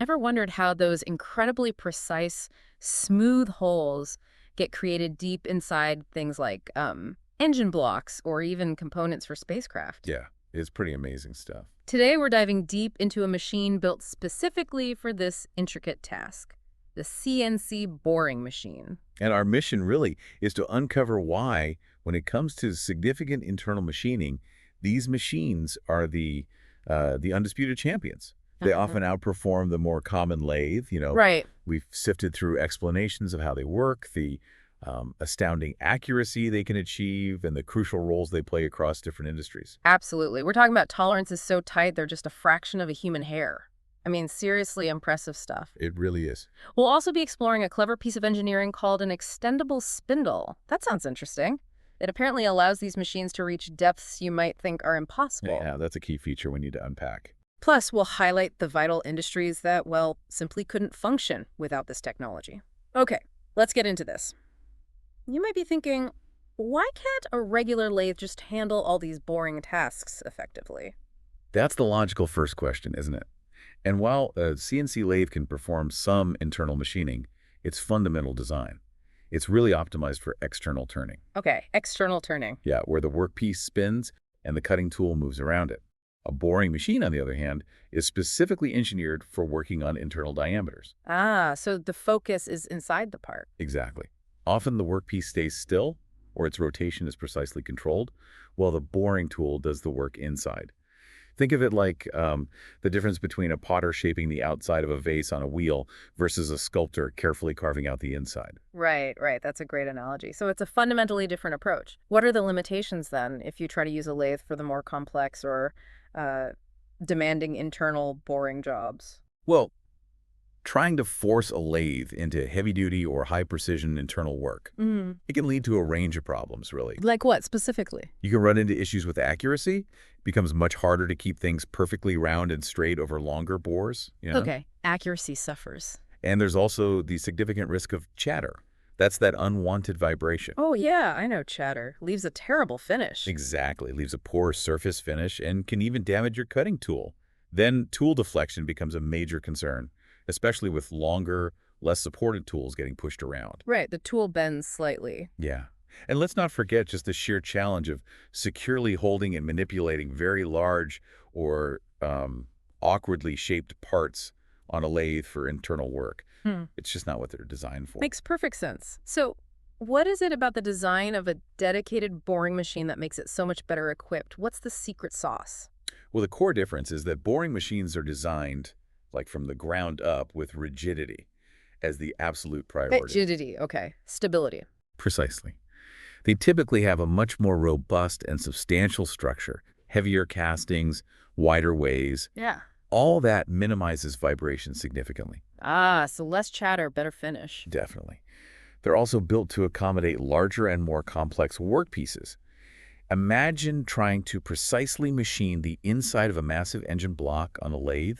Ever wondered how those incredibly precise, smooth holes get created deep inside things like engine blocks or even components for spacecraft? Yeah, it's pretty amazing stuff. Today, we're diving deep into a machine built specifically for this intricate task, the CNC boring machine. And our mission really is to uncover why, when it comes to significant internal machining, these machines are the undisputed champions. They Uh-huh. often outperform the more common lathe. Right. We've sifted through explanations of how they work, the astounding accuracy they can achieve, and the crucial roles they play across different industries. Absolutely. We're talking about tolerances so tight they're just a fraction of a human hair. I mean, seriously impressive stuff. It really is. We'll also be exploring a clever piece of engineering called an extendable spindle. That sounds interesting. It apparently allows these machines to reach depths you might think are impossible. Yeah, that's a key feature we need to unpack. Plus, we'll highlight the vital industries that, well, simply couldn't function without this technology. Okay, let's get into this. You might be thinking, why can't a regular lathe just handle all these boring tasks effectively? That's the logical first question, isn't it? And while a CNC lathe can perform some internal machining, its fundamental design, it's really optimized for external turning. Okay, external turning. Yeah, where the workpiece spins and the cutting tool moves around it. A boring machine, on the other hand, is specifically engineered for working on internal diameters. Ah, so the focus is inside the part. Exactly. Often the workpiece stays still, or its rotation is precisely controlled, while the boring tool does the work inside. Think of it like the difference between a potter shaping the outside of a vase on a wheel versus a sculptor carefully carving out the inside. Right, right. That's a great analogy. So it's a fundamentally different approach. What are the limitations then if you try to use a lathe for the more complex or uh, demanding internal boring jobs? Well, trying to force a lathe into heavy-duty or high-precision internal work, Mm. it can lead to a range of problems, really. Like what specifically? You can run into issues with accuracy. It becomes much harder to keep things perfectly round and straight over longer bores. Okay, accuracy suffers. And there's also the significant risk of chatter. That's that unwanted vibration. Oh, yeah, I know chatter. Leaves a terrible finish. Exactly. Leaves a poor surface finish and can even damage your cutting tool. Then tool deflection becomes a major concern, especially with longer, less supported tools getting pushed around. Right, the tool bends slightly. Yeah. And let's not forget just the sheer challenge of securely holding and manipulating very large or awkwardly shaped parts on a lathe for internal work. Hmm. It's just not what they're designed for. Makes perfect sense. So, what is it about the design of a dedicated boring machine that makes it so much better equipped? What's the secret sauce? Well, the core difference is that boring machines are designed, like from the ground up, with rigidity as the absolute priority. Rigidity, okay. Stability. Precisely. They typically have a much more robust and substantial structure, heavier castings, wider ways. Yeah. All that minimizes vibration significantly. Ah, so less chatter, better finish. Definitely. They're also built to accommodate larger and more complex workpieces. Imagine trying to precisely machine the inside of a massive engine block on a lathe.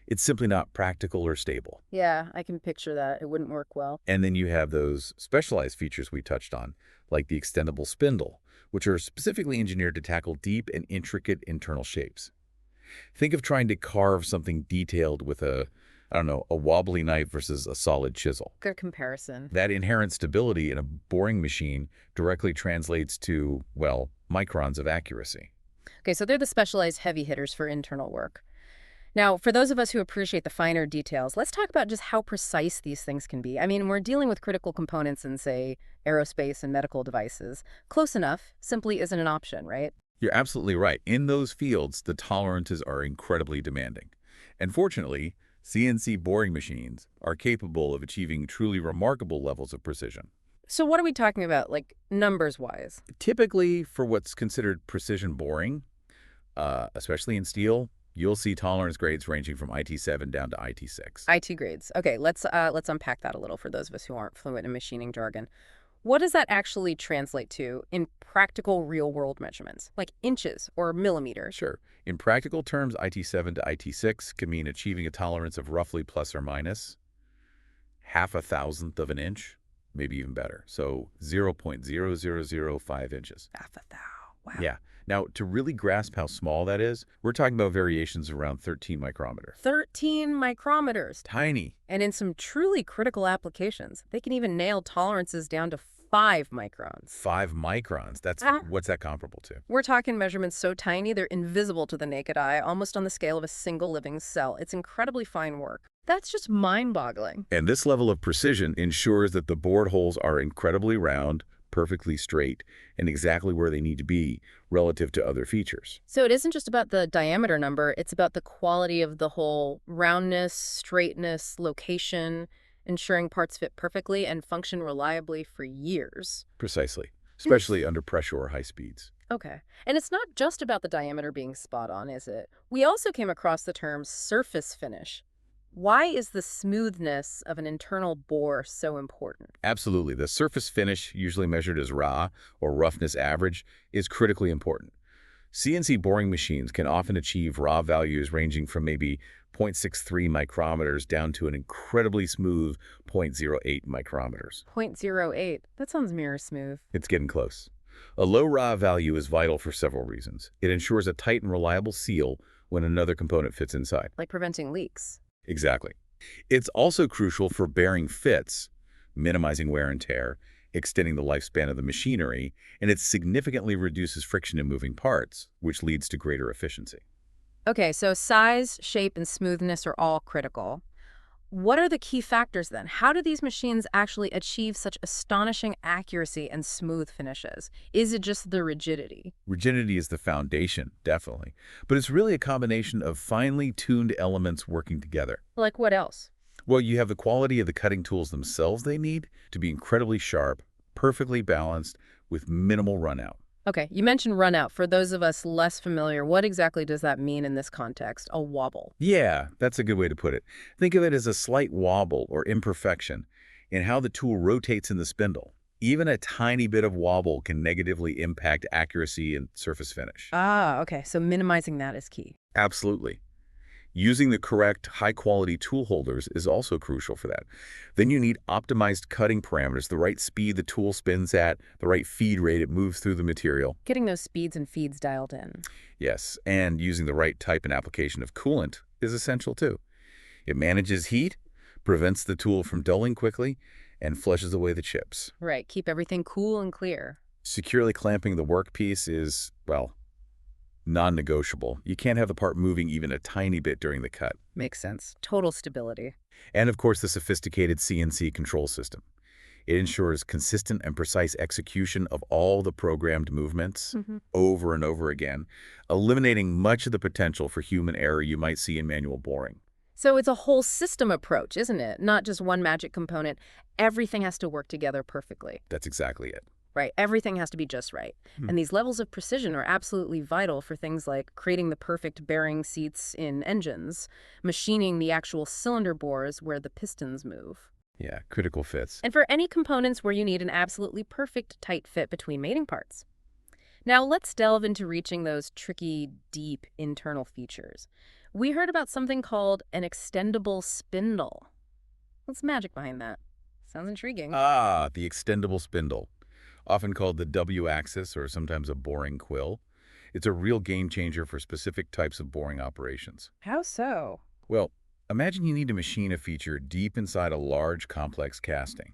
It's simply not practical or stable. Yeah, I can picture that. It wouldn't work well. And then you have those specialized features we touched on, like the extendable spindle, which are specifically engineered to tackle deep and intricate internal shapes. Think of trying to carve something detailed with I don't know, a wobbly knife versus a solid chisel. Good comparison. That inherent stability in a boring machine directly translates to, well, microns of accuracy. Okay, so they're the specialized heavy hitters for internal work. Now, for those of us who appreciate the finer details, let's talk about just how precise these things can be. I mean, we're dealing with critical components in, say, aerospace and medical devices. Close enough simply isn't an option, right? You're absolutely right. In those fields, the tolerances are incredibly demanding. And fortunately, CNC boring machines are capable of achieving truly remarkable levels of precision. So what are we talking about, like, numbers-wise? Typically, for what's considered precision boring, especially in steel, you'll see tolerance grades ranging from IT7 down to IT6. IT grades. Okay, let's unpack that a little for those of us who aren't fluent in machining jargon. What does that actually translate to in practical real-world measurements, like inches or millimeters? Sure. In practical terms, IT7 to IT6 can mean achieving a tolerance of roughly plus or minus half a thousandth of an inch, maybe even better. So 0.0005 inches. Half a thou. Wow. Yeah. Now, to really grasp how small that is, we're talking about variations around 13 micrometer. 13 micrometers. Tiny. And in some truly critical applications, they can even nail tolerances down to 5 microns. 5 microns. What's that comparable to? We're talking measurements so tiny they're invisible to the naked eye, almost on the scale of a single living cell. It's incredibly fine work. That's just mind-boggling. And this level of precision ensures that the bored holes are incredibly round, perfectly straight, and exactly where they need to be relative to other features. So it isn't just about the diameter number, it's about the quality of the hole, roundness, straightness, location, ensuring parts fit perfectly and function reliably for years. Precisely, especially under pressure or high speeds. Okay. And it's not just about the diameter being spot on, is it? We also came across the term surface finish. Why is the smoothness of an internal bore so important? Absolutely. The surface finish, usually measured as raw or roughness average, is critically important. CNC boring machines can often achieve raw values ranging from maybe 0.63 micrometers down to an incredibly smooth 0.08 micrometers. 0.08. That sounds mirror smooth. It's getting close. A low raw value is vital for several reasons. It ensures a tight and reliable seal when another component fits inside. Like preventing leaks. Exactly. It's also crucial for bearing fits, minimizing wear and tear, extending the lifespan of the machinery, and it significantly reduces friction in moving parts, which leads to greater efficiency. Okay, so size, shape, and smoothness are all critical. What are the key factors then? How do these machines actually achieve such astonishing accuracy and smooth finishes? Is it just the rigidity? Rigidity is the foundation, definitely, but it's really a combination of finely tuned elements working together. Like what else? Well, you have the quality of the cutting tools themselves they need to be incredibly sharp, perfectly balanced, with minimal runout. Okay, you mentioned run out. For those of us less familiar, what exactly does that mean in this context? A wobble. Yeah, that's a good way to put it. Think of it as a slight wobble or imperfection in how the tool rotates in the spindle. Even a tiny bit of wobble can negatively impact accuracy and surface finish. Ah, okay, so minimizing that is key. Absolutely. Using the correct high-quality tool holders is also crucial for that. Then you need optimized cutting parameters, the right speed the tool spins at, the right feed rate it moves through the material. Getting those speeds and feeds dialed in. Yes, and using the right type and application of coolant is essential too. It manages heat, prevents the tool from dulling quickly, and flushes away the chips. Right, keep everything cool and clear. Securely clamping the workpiece is, well, non-negotiable. You can't have the part moving even a tiny bit during the cut. Makes sense. Total stability. And of course, the sophisticated CNC control system. It ensures consistent and precise execution of all the programmed movements over and over again, eliminating much of the potential for human error you might see in manual boring. So it's a whole system approach, isn't it? Not just one magic component. Everything has to work together perfectly. That's exactly it. Right, everything has to be just right. And these levels of precision are absolutely vital for things like creating the perfect bearing seats in engines, machining the actual cylinder bores where the pistons move. Yeah, critical fits. And for any components where you need an absolutely perfect tight fit between mating parts. Now let's delve into reaching those tricky, deep internal features. We heard about something called an extendable spindle. What's the magic behind that? Sounds intriguing. Ah, the extendable spindle, often called the W-axis or sometimes a boring quill. It's a real game changer for specific types of boring operations. How so? Well, imagine you need to machine a feature deep inside a large, complex casting.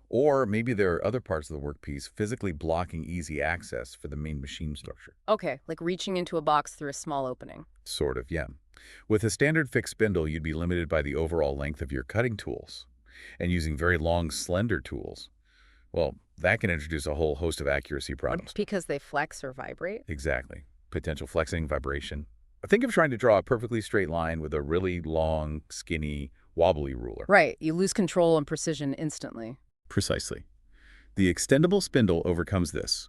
Or maybe there are other parts of the workpiece physically blocking easy access for the main machine structure. Okay, like reaching into a box through a small opening. Sort of, yeah. With a standard fixed spindle, you'd be limited by the overall length of your cutting tools. And using very long, slender tools, well, that can introduce a whole host of accuracy problems. Because they flex or vibrate? Exactly. Potential flexing, vibration. Think of trying to draw a perfectly straight line with a really long, skinny, wobbly ruler. Right, you lose control and precision instantly. Precisely. The extendable spindle overcomes this.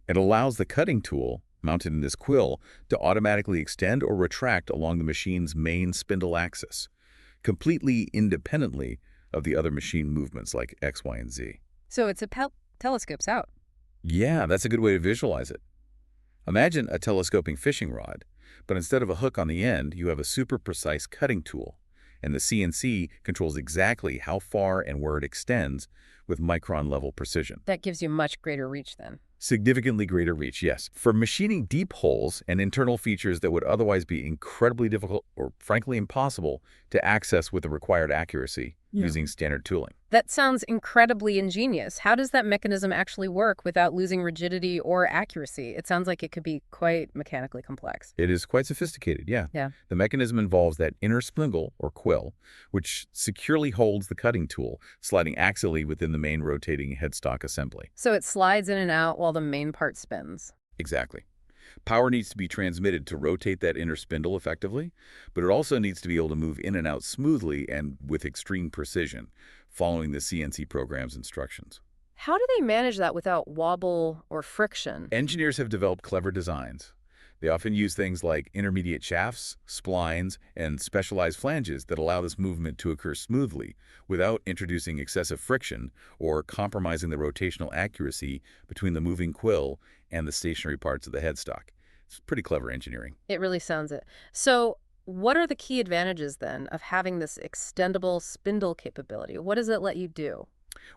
It allows the cutting tool, mounted in this quill, to automatically extend or retract along the machine's main spindle axis, completely independently of the other machine movements like X, Y, and Z. So it's a telescopes out. Yeah, that's a good way to visualize it. Imagine a telescoping fishing rod, but instead of a hook on the end, you have a super precise cutting tool, and the CNC controls exactly how far and where it extends with micron-level precision. That gives you much greater reach then. Significantly greater reach, yes. For machining deep holes and internal features that would otherwise be incredibly difficult or frankly impossible to access with the required accuracy using standard tooling. That sounds incredibly ingenious. How does that mechanism actually work without losing rigidity or accuracy? It sounds like it could be quite mechanically complex. It is quite sophisticated, yeah. Yeah. The mechanism involves that inner spindle, or quill, which securely holds the cutting tool, sliding axially within the main rotating headstock assembly. So it slides in and out while the main part spins. Exactly. Power needs to be transmitted to rotate that inner spindle effectively, but it also needs to be able to move in and out smoothly and with extreme precision, following the CNC program's instructions. How do they manage that without wobble or friction? Engineers have developed clever designs. They often use things like intermediate shafts, splines, and specialized flanges that allow this movement to occur smoothly without introducing excessive friction or compromising the rotational accuracy between the moving quill and the stationary parts of the headstock. It's pretty clever engineering. It really sounds it. So what are the key advantages then of having this extendable spindle capability? What does it let you do?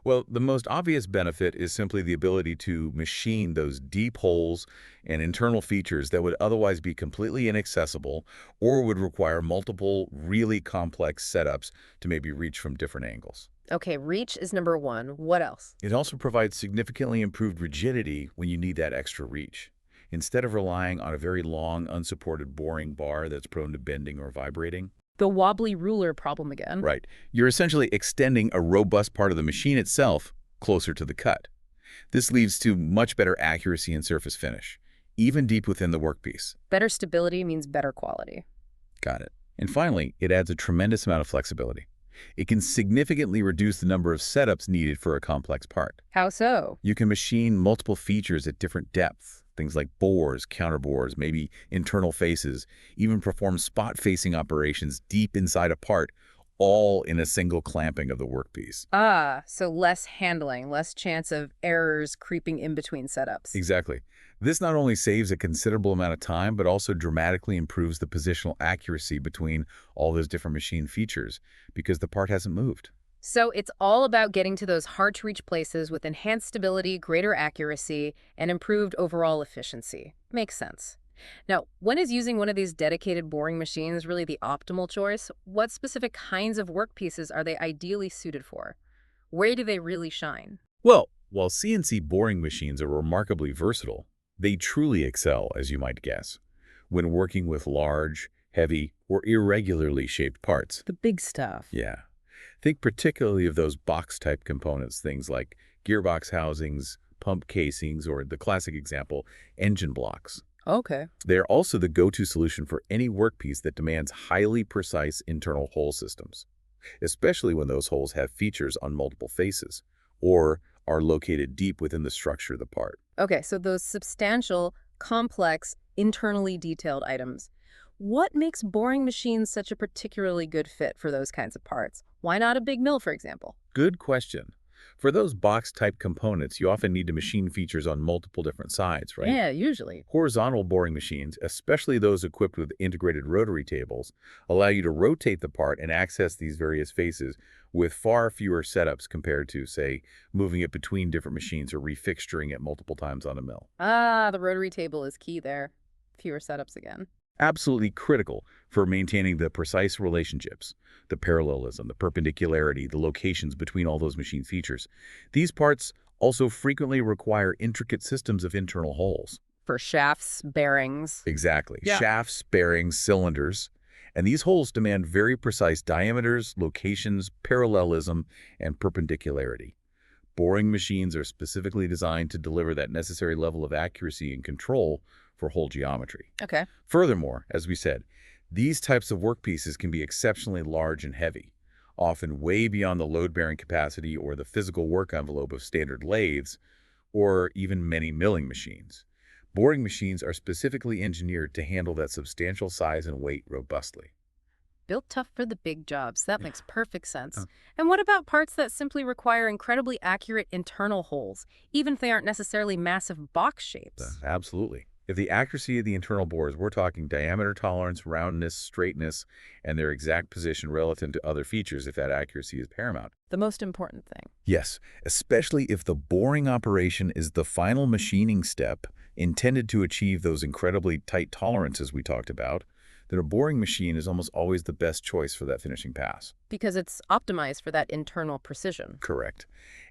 Well, the most obvious benefit is simply the ability to machine those deep holes and internal features that would otherwise be completely inaccessible or would require multiple really complex setups to maybe reach from different angles. Okay, reach is number one. What else? It also provides significantly improved rigidity when you need that extra reach. Instead of relying on a very long, unsupported boring bar that's prone to bending or vibrating, The wobbly ruler problem again. right, you're essentially extending a robust part of the machine itself closer to the cut. This leads to much better accuracy and surface finish, even deep within the workpiece. Better stability means better quality. Got it. And finally, it adds a tremendous amount of flexibility. It can significantly reduce the number of setups needed for a complex part. How so? You can machine multiple features at different depths, things like bores, counterbores, maybe internal faces, even perform spot-facing operations deep inside a part, all in a single clamping of the workpiece. Ah, so less handling, less chance of errors creeping in between setups. Exactly. This not only saves a considerable amount of time, but also dramatically improves the positional accuracy between all those different machine features because the part hasn't moved. So it's all about getting to those hard-to-reach places with enhanced stability, greater accuracy, and improved overall efficiency. Makes sense. Now, when is using one of these dedicated boring machines really the optimal choice? What specific kinds of workpieces are they ideally suited for? Where do they really shine? Well, while CNC boring machines are remarkably versatile, they truly excel, as you might guess, when working with large, heavy, or irregularly shaped parts. The big stuff. Yeah. Think particularly of those box-type components, things like gearbox housings, pump casings, or the classic example, engine blocks. Okay. They are also the go-to solution for any workpiece that demands highly precise internal hole systems, especially when those holes have features on multiple faces or are located deep within the structure of the part. Okay, so those substantial, complex, internally detailed items. What makes boring machines such a particularly good fit for those kinds of parts? Why not a big mill, for example? Good question. For those box-type components, you often need to machine features on multiple different sides, right? Yeah, usually. Horizontal boring machines, especially those equipped with integrated rotary tables, allow you to rotate the part and access these various faces with far fewer setups compared to, say, moving it between different machines or refixturing it multiple times on a mill. Ah, the rotary table is key there. Fewer setups again. Absolutely critical for maintaining the precise relationships, the parallelism, the perpendicularity, the locations between all those machine features. These parts also frequently require intricate systems of internal holes. For shafts, bearings. Exactly. Yeah. Shafts, bearings, cylinders. And these holes demand very precise diameters, locations, parallelism, and perpendicularity. Boring machines are specifically designed to deliver that necessary level of accuracy and control for hole geometry. Okay. Furthermore, as we said, these types of workpieces can be exceptionally large and heavy, often way beyond the load-bearing capacity or the physical work envelope of standard lathes, or even many milling machines. Boring machines are specifically engineered to handle that substantial size and weight robustly. Built tough for the big jobs. That makes perfect sense. Uh. And what about parts that simply require incredibly accurate internal holes, even if they aren't necessarily massive box shapes? Absolutely. If the accuracy of the internal bores, we're talking diameter tolerance, roundness, straightness, and their exact position relative to other features if that accuracy is paramount. The most important thing. Yes, especially if the boring operation is the final machining step intended to achieve those incredibly tight tolerances we talked about, then a boring machine is almost always the best choice for that finishing pass. Because it's optimized for that internal precision. Correct.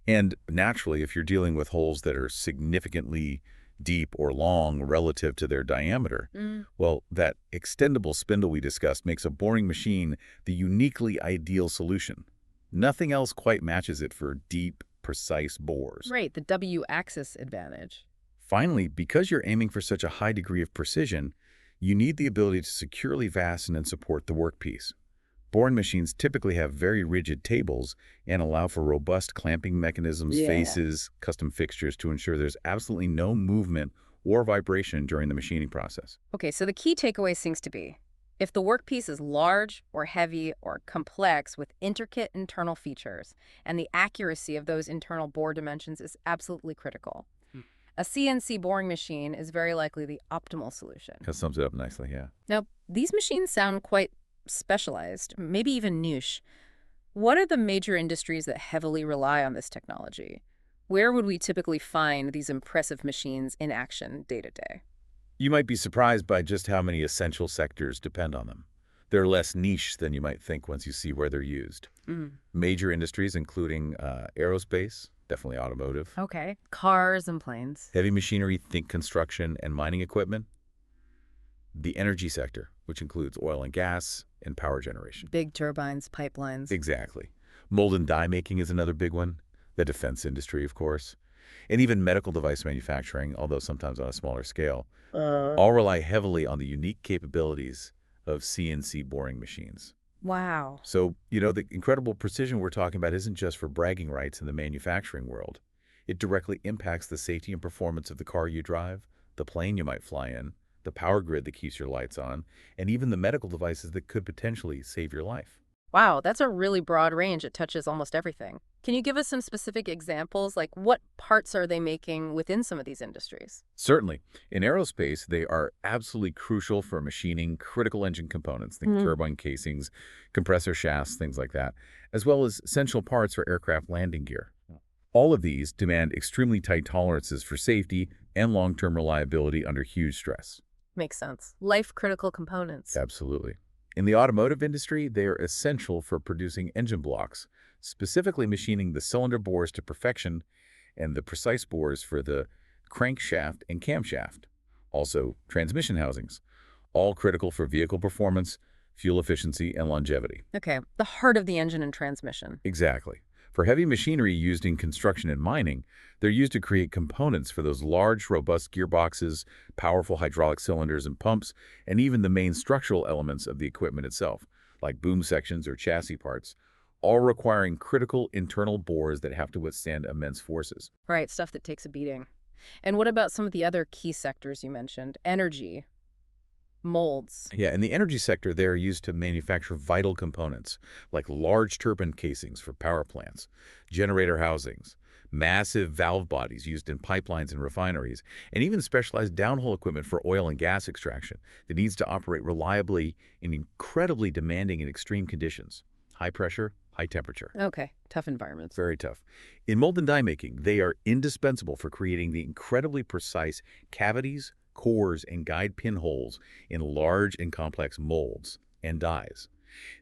And naturally, if you're dealing with holes that are significantly deep or long relative to their diameter, well, that extendable spindle we discussed makes a boring machine the uniquely ideal solution. Nothing else quite matches it for deep, precise bores. Right, the W-axis advantage. Finally, because you're aiming for such a high degree of precision, you need the ability to securely fasten and support the workpiece. Boring machines typically have very rigid tables and allow for robust clamping mechanisms, faces, custom fixtures to ensure there's absolutely no movement or vibration during the machining process. Okay, so the key takeaway seems to be, if the workpiece is large or heavy or complex with intricate internal features, and the accuracy of those internal bore dimensions is absolutely critical, a CNC boring machine is very likely the optimal solution. That sums it up nicely, yeah. Now, these machines sound quite specialized, maybe even niche. What are the major industries that heavily rely on this technology? Where would we typically find these impressive machines in action day to day? You might be surprised by just how many essential sectors depend on them. They're less niche than you might think once you see where they're used. Major industries including aerospace, definitely automotive, Okay. Cars and planes. heavy machinery, think construction and mining equipment, the energy sector, which includes oil and gas and power generation. Big turbines, pipelines. Exactly. Mold and die making is another big one. The defense industry, of course. And even medical device manufacturing, although sometimes on a smaller scale, all rely heavily on the unique capabilities of CNC boring machines. Wow. So, the incredible precision we're talking about isn't just for bragging rights in the manufacturing world. It directly impacts the safety and performance of the car you drive, the plane you might fly in, the power grid that keeps your lights on, and even the medical devices that could potentially save your life. Wow, that's a really broad range. It touches almost everything. Can you give us some specific examples? Like what parts are they making within some of these industries? Certainly. In aerospace, they are absolutely crucial for machining critical engine components, think turbine casings, compressor shafts, things like that, as well as essential parts for aircraft landing gear. All of these demand extremely tight tolerances for safety and long-term reliability under huge stress. Makes sense. Life-critical components. Absolutely. In the automotive industry, they are essential for producing engine blocks, specifically machining the cylinder bores to perfection and the precise bores for the crankshaft and camshaft. Also, transmission housings, all critical for vehicle performance, fuel efficiency, and longevity. Okay, the heart of the engine and transmission. Exactly. For heavy machinery used in construction and mining, they're used to create components for those large, robust gearboxes, powerful hydraulic cylinders and pumps, and even the main structural elements of the equipment itself, like boom sections or chassis parts, all requiring critical internal bores that have to withstand immense forces. Right, stuff that takes a beating. And what about some of the other key sectors you mentioned? Energy, molds. Yeah, in the energy sector, they are used to manufacture vital components, like large turbine casings for power plants, generator housings, massive valve bodies used in pipelines and refineries, and even specialized downhole equipment for oil and gas extraction that needs to operate reliably in incredibly demanding and extreme conditions. High pressure, high temperature. Okay, tough environments. Very tough. In mold and die making, they are indispensable for creating the incredibly precise cavities, cores, and guide pinholes in large and complex molds and dies.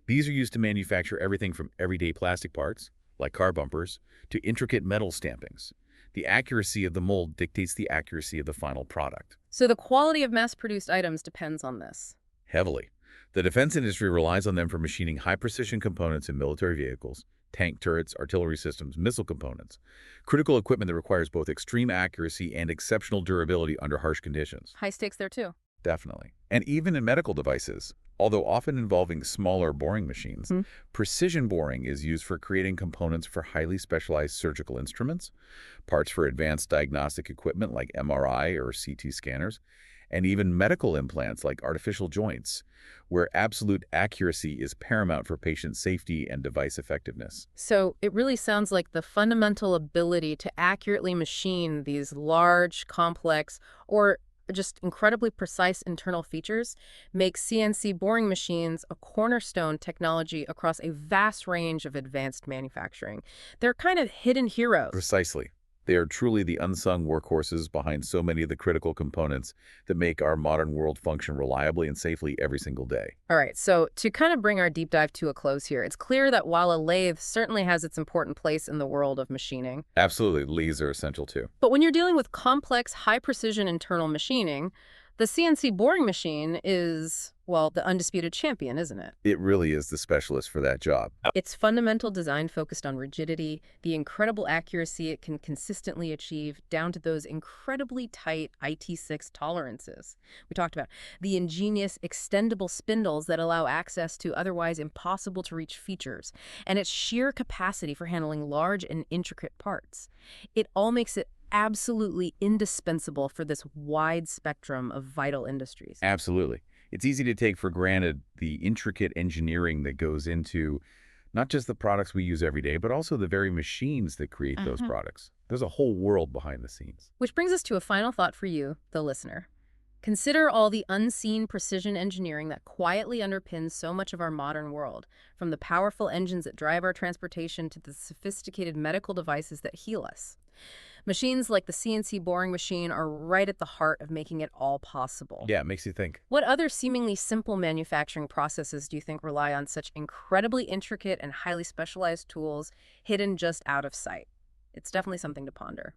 These are used to manufacture everything from everyday plastic parts, like car bumpers, to intricate metal stampings. The accuracy of the mold dictates the accuracy of the final product. So the quality of mass-produced items depends on this. Heavily. The defense industry relies on them for machining high-precision components in military vehicles, tank turrets, artillery systems, missile components, critical equipment that requires both extreme accuracy and exceptional durability under harsh conditions. High stakes there too. Definitely. And even in medical devices, although often involving smaller boring machines, precision boring is used for creating components for highly specialized surgical instruments, parts for advanced diagnostic equipment like MRI or CT scanners, and even medical implants like artificial joints, where absolute accuracy is paramount for patient safety and device effectiveness. So it really sounds like the fundamental ability to accurately machine these large, complex, or just incredibly precise internal features make CNC boring machines a cornerstone technology across a vast range of advanced manufacturing. They're kind of hidden heroes. Precisely. They are truly the unsung workhorses behind so many of the critical components that make our modern world function reliably and safely every single day. All right, so to kind of bring our deep dive to a close here, it's clear that while a lathe certainly has its important place in the world of machining, Absolutely, lathes are essential too. but when you're dealing with complex, high-precision internal machining, the CNC boring machine is, well, the undisputed champion, isn't it? It really is the specialist for that job. Its fundamental design focused on rigidity, the incredible accuracy it can consistently achieve, down to those incredibly tight IT6 tolerances we talked about, the ingenious extendable spindles that allow access to otherwise impossible to reach features, and its sheer capacity for handling large and intricate parts. It all makes it absolutely indispensable for this wide spectrum of vital industries. Absolutely. It's easy to take for granted the intricate engineering that goes into not just the products we use every day, but also the very machines that create those products. There's a whole world behind the scenes. Which brings us to a final thought for you, the listener. Consider all the unseen precision engineering that quietly underpins so much of our modern world, from the powerful engines that drive our transportation to the sophisticated medical devices that heal us. Machines like the CNC boring machine are right at the heart of making it all possible. Yeah, it makes you think. What other seemingly simple manufacturing processes do you think rely on such incredibly intricate and highly specialized tools hidden just out of sight? It's definitely something to ponder.